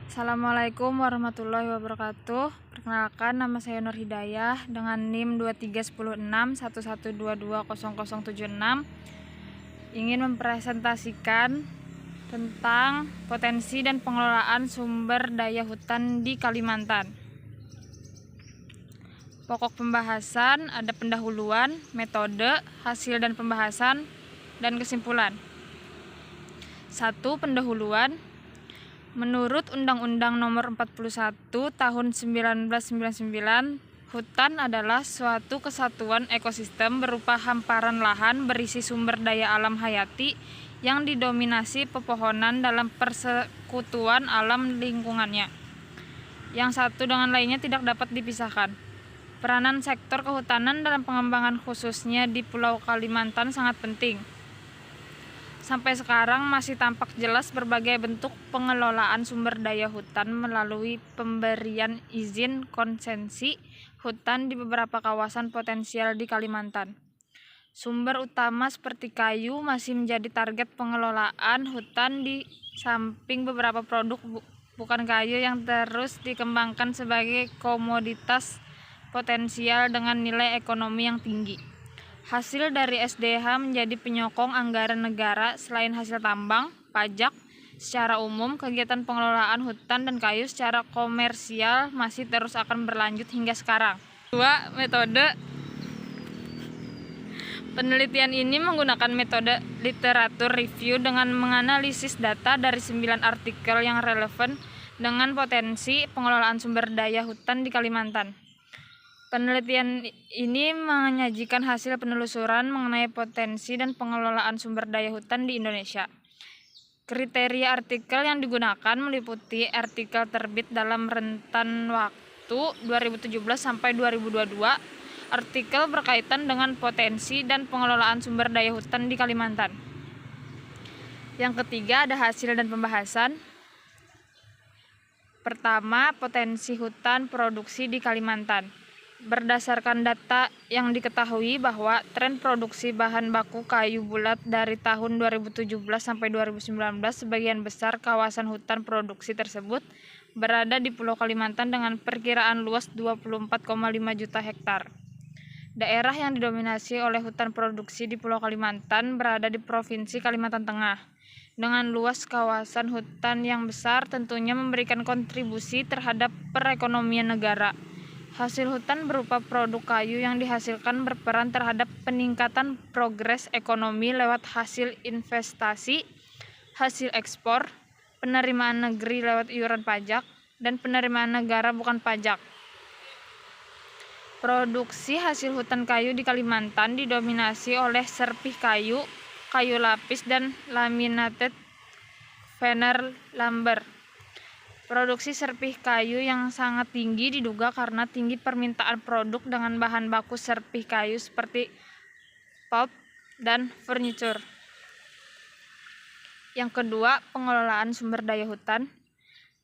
Assalamualaikum warahmatullahi wabarakatuh. Perkenalkan, nama saya Nur Hidayah dengan NIM 2316112200076. Ingin mempresentasikan tentang potensi dan pengelolaan sumber daya hutan di Kalimantan. Pokok pembahasan ada pendahuluan, metode, hasil dan pembahasan, dan kesimpulan. 1. Pendahuluan. Menurut Undang-Undang Nomor 41 Tahun 1999, hutan adalah suatu kesatuan ekosistem berupa hamparan lahan berisi sumber daya alam hayati yang didominasi pepohonan dalam persekutuan alam lingkungannya, yang satu dengan lainnya tidak dapat dipisahkan. Peranan sektor kehutanan dalam pengembangan khususnya di Pulau Kalimantan sangat penting. Sampai sekarang masih tampak jelas berbagai bentuk pengelolaan sumber daya hutan melalui pemberian izin konsesi hutan di beberapa kawasan potensial di Kalimantan. Sumber utama seperti kayu masih menjadi target pengelolaan hutan di samping beberapa produk bukan kayu yang terus dikembangkan sebagai komoditas potensial dengan nilai ekonomi yang tinggi. Hasil dari SDH menjadi penyokong anggaran negara selain hasil tambang, pajak. Secara umum, kegiatan pengelolaan hutan dan kayu secara komersial masih terus akan berlanjut hingga sekarang. 2. Metode. Penelitian ini menggunakan metode literatur review dengan menganalisis data dari 9 artikel yang relevan dengan potensi pengelolaan sumber daya hutan di Kalimantan. Penelitian ini menyajikan hasil penelusuran mengenai potensi dan pengelolaan sumber daya hutan di Indonesia. Kriteria artikel yang digunakan meliputi artikel terbit dalam rentan waktu 2017 sampai 2022, artikel berkaitan dengan potensi dan pengelolaan sumber daya hutan di Kalimantan. Yang ketiga ada hasil dan pembahasan. Pertama, potensi hutan produksi di Kalimantan. Berdasarkan data yang diketahui bahwa tren produksi bahan baku kayu bulat dari tahun 2017 sampai 2019, sebagian besar kawasan hutan produksi tersebut berada di Pulau Kalimantan dengan perkiraan luas 24,5 juta hektar. Daerah yang didominasi oleh hutan produksi di Pulau Kalimantan berada di Provinsi Kalimantan Tengah. Dengan luas kawasan hutan yang besar tentunya memberikan kontribusi terhadap perekonomian negara. Hasil hutan berupa produk kayu yang dihasilkan berperan terhadap peningkatan progres ekonomi lewat hasil investasi, hasil ekspor, penerimaan negeri lewat iuran pajak, dan penerimaan negara bukan pajak. Produksi hasil hutan kayu di Kalimantan didominasi oleh serpih kayu, kayu lapis, dan laminated veneer lumber. Produksi serpih kayu yang sangat tinggi diduga karena tinggi permintaan produk dengan bahan baku serpih kayu seperti pulp dan furniture. Yang kedua, pengelolaan sumber daya hutan.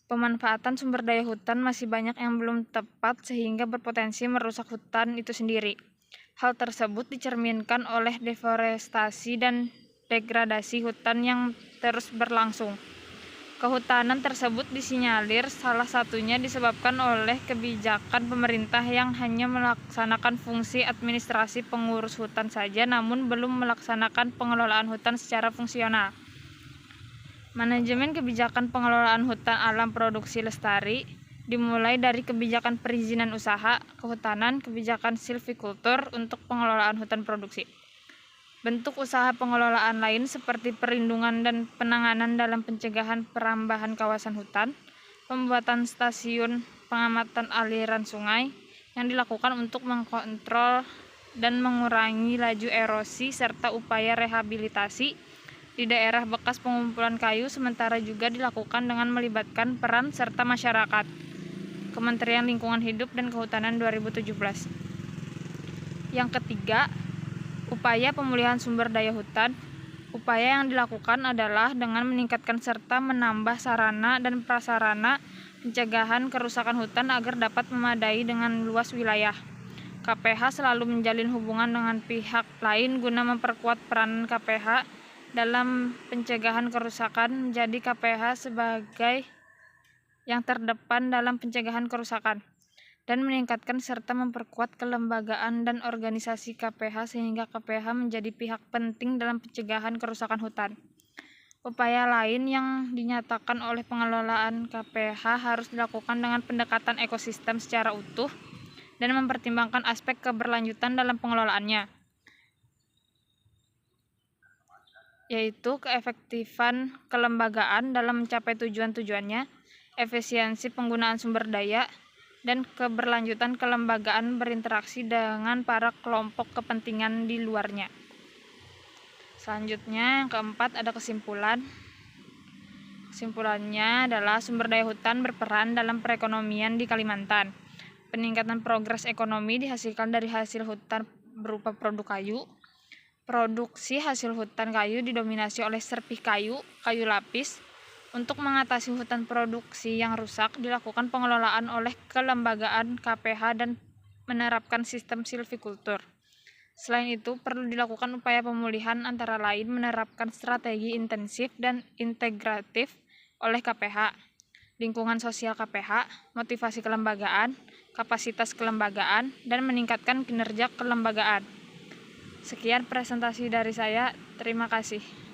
Pemanfaatan sumber daya hutan masih banyak yang belum tepat sehingga berpotensi merusak hutan itu sendiri. Hal tersebut dicerminkan oleh deforestasi dan degradasi hutan yang terus berlangsung. Kehutanan tersebut disinyalir salah satunya disebabkan oleh kebijakan pemerintah yang hanya melaksanakan fungsi administrasi pengurus hutan saja namun belum melaksanakan pengelolaan hutan secara fungsional. Manajemen kebijakan pengelolaan hutan alam produksi lestari dimulai dari kebijakan perizinan usaha kehutanan, kebijakan silvikultur untuk pengelolaan hutan produksi. Bentuk usaha pengelolaan lain seperti perlindungan dan penanganan dalam pencegahan perambahan kawasan hutan, pembuatan stasiun pengamatan aliran sungai yang dilakukan untuk mengkontrol dan mengurangi laju erosi serta upaya rehabilitasi di daerah bekas pengumpulan kayu sementara juga dilakukan dengan melibatkan peran serta masyarakat. Kementerian Lingkungan Hidup dan Kehutanan 2017. Yang ketiga, upaya pemulihan sumber daya hutan. Upaya yang dilakukan adalah dengan meningkatkan serta menambah sarana dan prasarana pencegahan kerusakan hutan agar dapat memadai dengan luas wilayah. KPH selalu menjalin hubungan dengan pihak lain guna memperkuat peranan KPH dalam pencegahan kerusakan. Menjadi KPH sebagai yang terdepan dalam pencegahan kerusakan, dan meningkatkan serta memperkuat kelembagaan dan organisasi KPH sehingga KPH menjadi pihak penting dalam pencegahan kerusakan hutan. Upaya lain yang dinyatakan oleh pengelolaan KPH harus dilakukan dengan pendekatan ekosistem secara utuh dan mempertimbangkan aspek keberlanjutan dalam pengelolaannya, yaitu keefektifan kelembagaan dalam mencapai tujuan-tujuannya, efisiensi penggunaan sumber daya, dan keberlanjutan kelembagaan berinteraksi dengan para kelompok kepentingan di luarnya. Selanjutnya, yang keempat ada kesimpulan. Kesimpulannya adalah sumber daya hutan berperan dalam perekonomian di Kalimantan. Peningkatan progres ekonomi dihasilkan dari hasil hutan berupa produk kayu. Produksi hasil hutan kayu didominasi oleh serpih kayu, kayu lapis. Untuk mengatasi hutan produksi yang rusak, dilakukan pengelolaan oleh kelembagaan KPH dan menerapkan sistem silvikultur. Selain itu, perlu dilakukan upaya pemulihan antara lain menerapkan strategi intensif dan integratif oleh KPH, lingkungan sosial KPH, motivasi kelembagaan, kapasitas kelembagaan, dan meningkatkan kinerja kelembagaan. Sekian presentasi dari saya. Terima kasih.